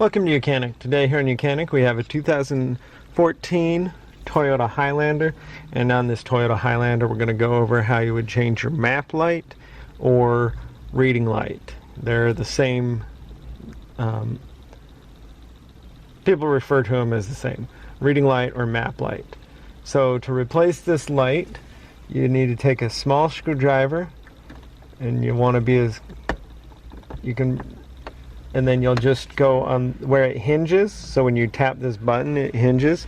Welcome to YOUCANIC. Today here in YOUCANIC we have a 2014 Toyota Highlander, and on this Toyota Highlander we're going to go over how you would change your map light or reading light. They're the same, people refer to them as the same, reading light or map light. So to replace this light you need to take a small screwdriver, and you want to be as you can, and then you'll just go on where it hinges. So when you tap this button it hinges.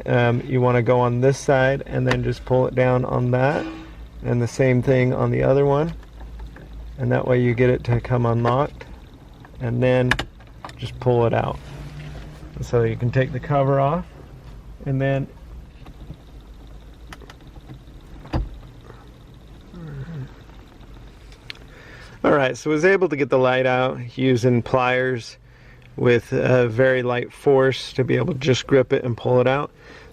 You want to go on this side and then just pull it down on that, and the same thing on the other one, and that way you get it to come unlocked, and then just pull it out. So you can take the cover off, and then alright, so I was able to get the light out using pliers with a very light force to be able to just grip it and pull it out.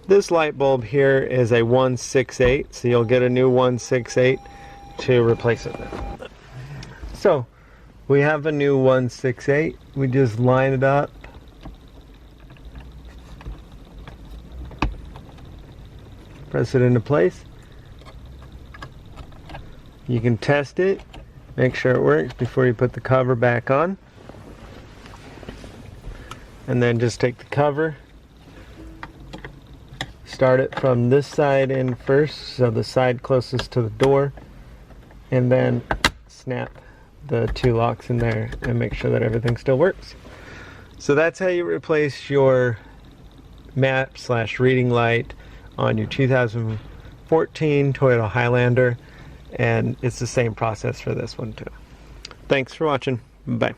This light bulb here is a 168, so you'll get a new 168 to replace it. So we have a new 168. We just line it up, press it into place. You can test it, make sure it works before you put the cover back on. And then just take the cover, start it from this side in first, so the side closest to the door, and then snap the two locks in there and make sure that everything still works. So that's how you replace your map / reading light on your 2014 Toyota Highlander, and it's the same process for this one too. Thanks for watching. Bye.